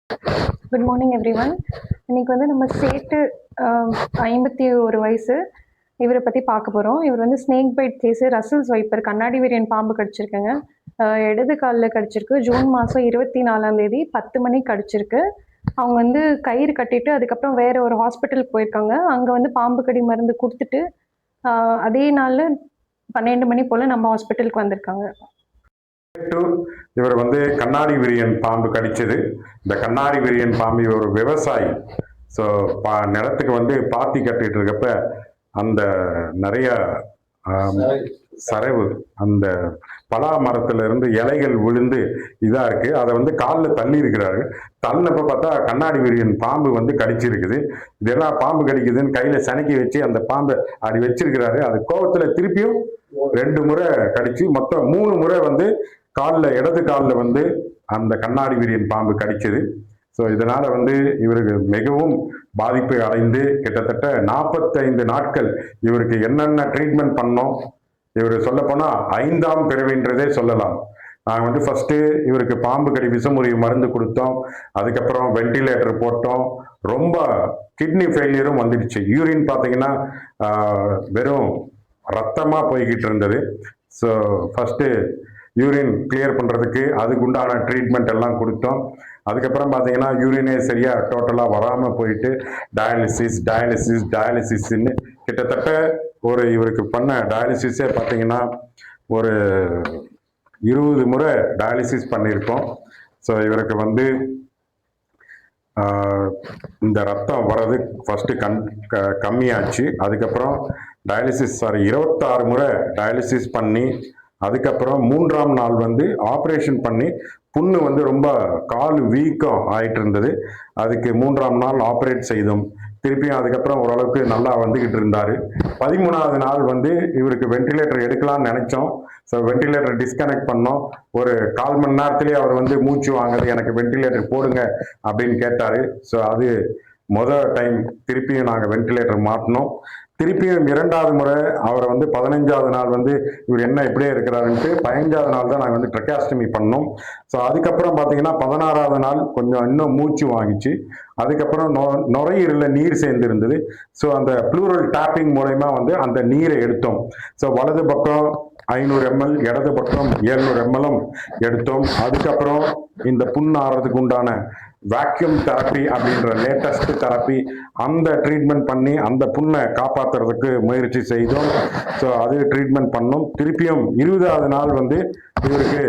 Good morning everyone. இன்னைக்கு வந்து நம்ம சேட்டு 51 வயசு இவரை பற்றி பார்க்க போகிறோம். இவர் வந்து snake bite case Russell's viper கண்ணாடி வீரியன் பாம்பு கடிச்சிருக்குங்க. இடது காலில் கடிச்சிருக்கு. ஜூன் மாதம் 24ஆம் தேதி 10 மணிக்கு கடிச்சிருக்கு. அவங்க வந்து கயிறு கட்டிட்டு அதுக்கப்புறம் வேற ஒரு ஹாஸ்பிட்டலுக்கு போயிருக்காங்க. அங்கே வந்து பாம்பு கடி மருந்து கொடுத்துட்டு அதே நாளில் 12 மணி போல் நம்ம ஹாஸ்பிட்டலுக்கு வந்திருக்காங்க. இவர் வந்து கண்ணாடி விரியன் பாம்பு கடிச்சது. இந்த கண்ணாடி விரியன் பாம்பு இவர் ஒரு விவசாயி. ஸோ நிலத்துக்கு வந்து பாத்தி கட்டிட்டு இருக்கப்ப அந்த நிறைய சரவு அந்த பலா மரத்துல இருந்து இலைகள் விழுந்து இதா இருக்கு. அதை வந்து காலில் தள்ளி இருக்கிறாரு. தள்ளினப்ப பார்த்தா கண்ணாடி விரியன் பாம்பு வந்து கடிச்சிருக்குது. இதெல்லாம் பாம்பு கடிக்குதுன்னு கையில சனக்கி வச்சு அந்த பாம்பை அப்படி வச்சிருக்கிறாரு. அது கோபத்துல திருப்பியும் 2 முறை கடிச்சு மொத்தம் 3 முறை வந்து காலில் இடது காலில் வந்து அந்த கண்ணாடி விரியன் பாம்பு கடிச்சது. ஸோ இதனால வந்து இவருக்கு மிகவும் பாதிப்பு அடைந்து கிட்டத்தட்ட 45 நாட்கள் இவருக்கு என்னென்ன ட்ரீட்மெண்ட் பண்ணோம், இவர் சொல்ல போனா 5ஆம் பிறவின்றதே சொல்லலாம். நாங்கள் வந்து ஃபர்ஸ்ட் இவருக்கு பாம்பு கடி விஷமுறிவு மருந்து கொடுத்தோம். அதுக்கப்புறம் வென்டிலேட்டர் போட்டோம். ரொம்ப கிட்னி ஃபெயிலியரும் வந்துடுச்சு. யூரின் பார்த்தீங்கன்னா வெறும் ரத்தமாக போய்கிட்டு இருந்தது. ஸோ ஃபர்ஸ்ட் யூரின் கிளியர் பண்ணுறதுக்கு அதுக்கு உண்டான ட்ரீட்மெண்ட் எல்லாம் கொடுத்தோம். அதுக்கப்புறம் பார்த்தீங்கன்னா யூரினே சரியாக டோட்டலாக வராமல் போயிட்டு டயாலிசிஸ்ன்னு கிட்டத்தட்ட இவருக்கு பண்ண டயாலிசிஸே பார்த்தீங்கன்னா ஒரு 20 முறை டயாலிசிஸ் பண்ணியிருக்கோம். ஸோ இவருக்கு வந்து இந்த ரத்தம் வர்றது ஃபர்ஸ்ட் கம்மியாச்சு. அதுக்கப்புறம் 26 முறை டயாலிசிஸ் பண்ணி அதுக்கப்புறம் 3ஆம் நாள் வந்து ஆப்ரேஷன் பண்ணி புண்ணு வந்து ரொம்ப கால் வீக்கம் ஆயிட்டு இருந்தது. அதுக்கு 3ஆம் நாள் ஆப்ரேட் செய்தோம். திருப்பியும் அதுக்கப்புறம் ஓரளவுக்கு நல்லா வந்துகிட்டு இருந்தாரு. 13ஆவது நாள் வந்து இவருக்கு வென்டிலேட்டர் எடுக்கலாம்னு நினைச்சோம். ஸோ வென்டிலேட்டர் டிஸ்கனெக்ட் பண்ணோம். ஒரு 1/4 மணி நேரத்திலேயே அவர் வந்து மூச்சு வாங்குது, எனக்கு வென்டிலேட்டர் போடுங்க அப்படின்னு கேட்டாரு. ஸோ அது டைம் திருப்பியும் நாங்கள் வென்டிலேட்டர் மாட்டினோம். திருப்பியும் 2வது முறை அவரை வந்து 15ஆவது நாள் வந்து இவர் என்ன இப்படியே இருக்கிறாருன்ட்டு 15ஆவது நாள் தான் நாங்கள் வந்து ட்ரெக்காஸ்டமி பண்ணோம். ஸோ அதுக்கப்புறம் பார்த்தீங்கன்னா 16ஆவது நாள் கொஞ்சம் இன்னும் மூச்சு வாங்கிச்சு. அதுக்கப்புறம் நுரையீரலில் நீர் சேர்ந்து இருந்தது. ஸோ அந்த ப்ளூரல் டேப்பிங் மூலயமா வந்து அந்த நீரை எடுத்தோம். ஸோ வலது பக்கம் 500 ml, இடது பக்கம் 700 ml எடுத்தோம். அதுக்கப்புறம் இந்த புண் ஆறதுக்கு உண்டான வேக்யூம் தெரப்பி அப்படின்ற லேட்டஸ்ட் தெரப்பி அந்த ட்ரீட்மெண்ட் பண்ணி அந்த புண்ணை காப்பாற்றுறதுக்கு முயற்சி செய்தோம். ஸோ அது ட்ரீட்மெண்ட் பண்ணோம். திருப்பியும் 20ஆவது நாள் வந்து இவருக்கு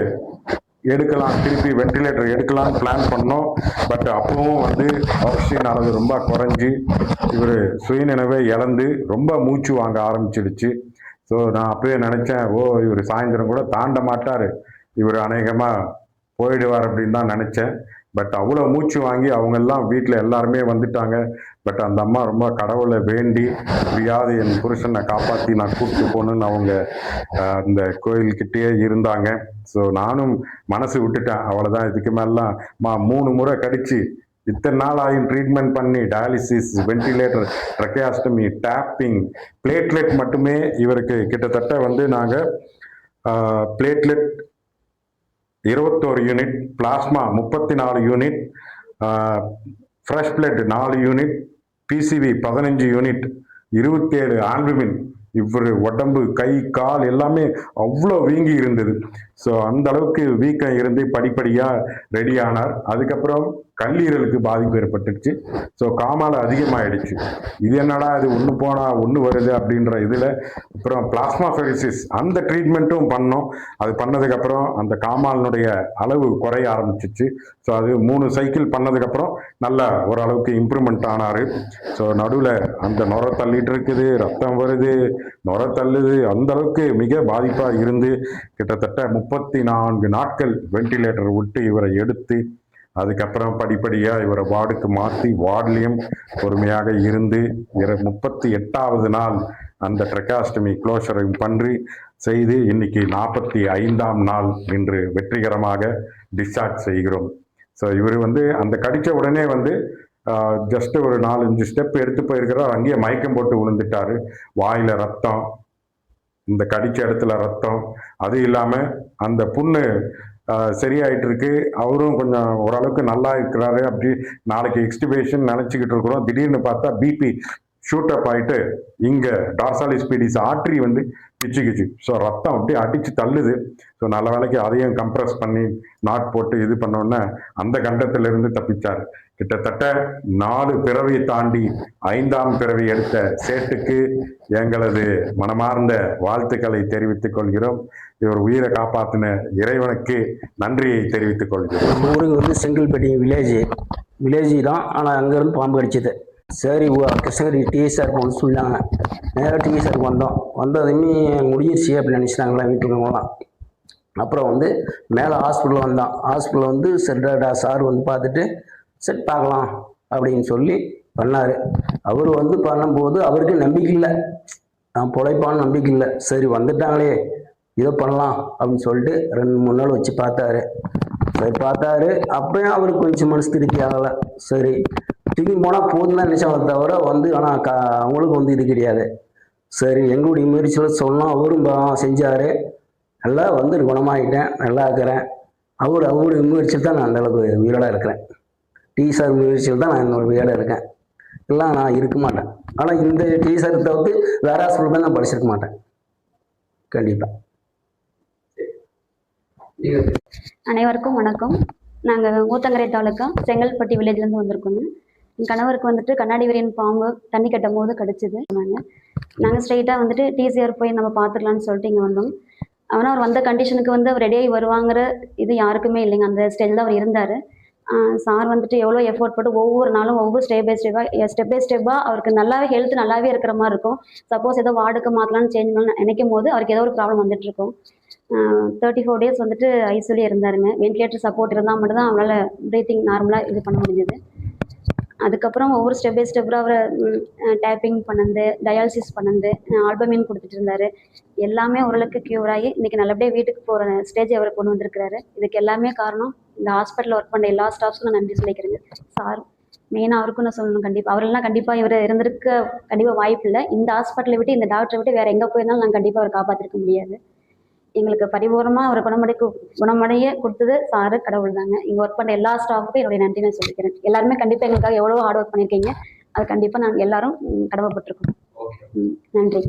எடுக்கலாம், திருப்பி வென்டிலேட்டர் எடுக்கலாம்னு பிளான் பண்ணோம். பட் அப்பவும் வந்து ஆக்சிஜன் அளவு ரொம்ப குறைஞ்சி இவர் சுயநினைவை இழந்து ரொம்ப மூச்சு வாங்க ஆரம்பிச்சிடுச்சு. ஸோ நான் அப்பவே நினைச்சேன், இவர் சாயந்தரம் கூட தாண்ட மாட்டார், இவர் அநேகமாக போயிடுவார் அப்படின்னு தான் நினைச்சேன். பட் அவ்வளோ மூச்சு வாங்கி அவங்கெல்லாம் வீட்டில் எல்லாருமே வந்துட்டாங்க. பட் அந்த அம்மா ரொம்ப கடவுளை வேண்டி எப்படியாவது என் புருஷனை காப்பாற்றி நான் கூப்பிட்டு போகணுன்னு அவங்க அந்த கோயில்கிட்டயே இருந்தாங்க. ஸோ நானும் மனசு விட்டுட்டேன், அவ்வளோதான், இதுக்கு மேலாம் 3 முறை கடிச்சு இத்தனை நாள் ஆகும் ட்ரீட்மெண்ட் பண்ணி dialysis, ventilator, tracheostomy, taping, platelet மட்டுமே இவருக்கு கிட்டத்தட்ட வந்து நாங்கள் platelet 21 unit, plasma 34 unit, fresh blood 4 unit, PCV 15 unit, 27 albumin. இவர் உடம்பு, கை, கால் எல்லாமே அவ்வளோ வீங்கி இருந்தது. ஸோ அந்த அளவுக்கு வீக்கம் இருந்து படிப்படியாக ரெடி ஆனார். அதுக்கப்புறம் கல்லீரலுக்கு பாதிப்பு ஏற்பட்டுச்சு. ஸோ காமாலை அதிகமாகிடுச்சு. இது என்னடா இது ஒன்று போனால் ஒன்று வருது அப்படின்ற இதில் அப்புறம் பிளாஸ்மாஃபெரிசிஸ் அந்த ட்ரீட்மெண்ட்டும் பண்ணோம். அது பண்ணதுக்கப்புறம் அந்த காமாலினுடைய அளவு குறைய ஆரம்பிச்சிச்சு. ஸோ அது 3 சைக்கிள் பண்ணதுக்கப்புறம் நல்லா ஓரளவுக்கு இம்ப்ரூவ்மெண்ட் ஆனார். ஸோ நடுவில் அந்த நுரை தள்ளிட்டு இருக்குது, ரத்தம் வருது, நுரை தள்ளுது, அந்த அளவுக்கு மிக பாதிப்பாக இருந்து கிட்டத்தட்ட 34 நாட்கள் வென்டிலேட்டர் விட்டு இவரை எடுத்து அதுக்கப்புறம் படிப்படியாக இவரை வார்டுக்கு மாற்றி வார்டுலையும் பொறுமையாக இருந்து 38ஆவது நாள் அந்த ட்ரெக்காஸ்டமி க்ளோஷரையும் பண்ணி செய்து இன்னைக்கு 45ஆம் நாள் இன்று வெற்றிகரமாக டிஸ்சார்ஜ் செய்கிறோம். ஸோ இவர் வந்து அந்த கடித்த உடனே வந்து ஜஸ்ட் ஒரு 4-5 ஸ்டெப் எடுத்து போயிருக்கிறார். அங்கேயே மயக்கம் போட்டு விழுந்துட்டாரு. வாயில ரத்தம், இந்த கடிச்ச இடத்துல ரத்தம், அது இல்லாமல் அந்த புண்ணு சரியாயிட்டு இருக்கு. அவரும் கொஞ்சம் ஓரளவுக்கு நல்லா இருக்கிறாரு. அப்படி நாளைக்கு எக்ஸ்டிபேஷன் நினச்சிக்கிட்டு இருக்கிறோம். திடீர்னு பார்த்தா பிபி ஷூட் அப் ஆகிட்டு இங்கே டார்சாலிஸ் பீடிஸ் ஆர்ட்ரி வந்து கிச்சு. ஸோ ரத்தம் அப்படியே அடித்து தள்ளுது. ஸோ நல்ல வேலைக்கு அதையும் கம்ப்ரஸ் பண்ணி நாட் போட்டு இது பண்ணோன்னே அந்த கண்டத்திலிருந்து தப்பிச்சார். கிட்டத்தட்ட 4 பிறவி தாண்டி 5ஆம் பிறவி எடுத்த சேட்டுக்கு எங்களது மனமார்ந்த வாழ்த்துக்களை தெரிவித்துக் கொள்கிறோம். இவர் உயிரை காப்பாற்றின இறைவனுக்கு நன்றியை தெரிவித்துக் கொள்கிறோம். நம்ம ஊருக்கு வந்து செங்கல்பட்டி வில்லேஜ் தான். ஆனால் அங்கேருந்து பாம்பு கடிச்சது. சரி கிருஷ்ணகிரி டிஎஸ்ஆர் போகணும்னு சொன்னாங்க. நேராக டிஎஸ்ஆருக்கு வந்ததுமே முடிஞ்சிருச்சு அப்படின்னு நினச்சிட்டாங்களா வீட்டுக்குலாம். அப்புறம் வந்து மேலே ஹாஸ்பிட்டல் வந்தான். ஹாஸ்பிட்டலில் வந்து சார் வந்து பார்த்துட்டு சரி பார்க்கலாம் அப்படின்னு சொல்லி பண்ணார். அவர் வந்து பண்ணும்போது அவருக்கு நம்பிக்கை இல்லை, நான் பொழைப்பான்னு நம்பிக்கை இல்லை. சரி வந்துட்டாங்களே இதை பண்ணலாம் அப்படின்னு சொல்லிட்டு 2-3 நாள் வச்சு பார்த்தாரு. சரி பார்த்தாரு. அப்பயும் அவருக்கு கொஞ்சம் மனசு திருப்தி ஆகலை. சரி தூக்கி போனால் போதும் தான் நினைச்சாங்க தவிர வந்து ஆனால் அவங்களுக்கு வந்து இது கிடையாது. சரி எங்களுடைய முயற்சியில் சொன்னோம். அவரும் செஞ்சார். நல்லா வந்து குணமாகிட்டேன், நல்லா இருக்கிறேன். அவருடைய முயற்சியில் தான் நான் அந்தளவுக்கு உயிரோட இருக்கிறேன். டிஎஸ்ஆர் முயற்சியில் தான் நான் என்னோட உயிரோட இருக்கேன். எல்லாம் நான் இருக்க மாட்டேன். ஆனால் இந்த டிஎஸ்ஆர் தவிர்த்து வேறு ஹாஸ்பிட்டல் தான் நான் படிச்சிருக்க மாட்டேன் கண்டிப்பாக. அனைவருக்கும் வணக்கம். நாங்கள் ஊத்தங்கரை தாலுக்கா செங்கல்பட்டி வில்லேஜ்லேருந்து வந்திருக்கோங்க. என் கணவருக்கு வந்துட்டு கண்ணாடி விரியன் பாம்பு தண்ணி கட்டும் போது கடிச்சிது. நாங்கள் ஸ்ட்ரெயிட்டாக வந்துட்டு டிசிஆர் போய் நம்ம பார்த்துக்கலான்னு சொல்லிட்டு இங்கே வந்தோம். ஆனால் அவர் வந்த கண்டிஷனுக்கு வந்து அவர் ரெடியாகி வருவாங்கிற இது யாருக்குமே இல்லைங்க. அந்த ஸ்டேஜில் அவர் இருந்தார். சார் வந்துட்டு எவ்வளோ எஃபோர்ட் போட்டு ஒவ்வொரு நாளும் ஒவ்வொரு ஸ்டெப் பை ஸ்டெப்பாக அவருக்கு நல்லாவே ஹெல்த் நல்லாவே இருக்கிற மாதிரி இருக்கும். சப்போஸ் ஏதோ வார்டுக்கு மாற்றலான்னு சேஞ்ச் பண்ண நினைக்கும் போது அவருக்கு ஏதோ ஒரு ப்ராப்ளம் வந்துட்டுருக்கும். 34 டேஸ் வந்துட்டு ஐசியூலே இருந்தாருங்க. வென்டிலேட்டர் சப்போர்ட் இருந்தால் மட்டும்தான் அவரால் ப்ரீத்திங் நார்மலாக இது பண்ண முடிஞ்சது. அதுக்கப்புறம் ஒவ்வொரு ஸ்டெப் பை ஸ்டெப்பாக அவரை டேப்பிங் பண்ணது, டயாலிசிஸ் பண்ணது, ஆல்பமின் கொடுத்துட்டு இருந்தார். எல்லாமே ஓரளவுக்கு க்யூர் ஆகி இன்றைக்கி நல்லபடியாக வீட்டுக்கு போகிற ஸ்டேஜ் அவரை கொண்டு வந்திருக்கிறாரு. இதுக்கு எல்லாமே காரணம் இந்த ஹாஸ்பிட்டலில் ஒர்க் பண்ண எல்லா ஸ்டாஃப்ஸுக்கும் நான் நன்றி சொல்லிக்கிறேங்க. சார் மெயினாக அவருக்கும் நான் சொல்லணும். கண்டிப்பாக அவரெல்லாம் கண்டிப்பாக இவர் இருந்திருக்க கண்டிப்பாக வாய்ப்பு இல்லை. இந்த ஹாஸ்பிட்டலை விட்டு இந்த டாக்டரை விட்டு வேறு எங்கே போயிருந்தாலும் நாங்கள் கண்டிப்பாக அவரை காப்பாற்றிருக்க முடியாது. எங்களுக்கு பரிபூர்ணமாக அவரை குணமடைய கொடுத்தது சாரு, கடவுள் தாங்க. இங்கே ஒர்க் பண்ண எல்லா ஸ்டாஃபுக்கும் என்னுடைய நன்றி நான் சொல்லிக்கிறேன். எல்லாருமே கண்டிப்பாக எங்களுக்காக எவ்வளோ ஹார்ட் ஒர்க் பண்ணியிருக்கீங்க. அது கண்டிப்பாக நாங்கள் எல்லாரும் கடமைப்பட்டிருக்கோம். நன்றி.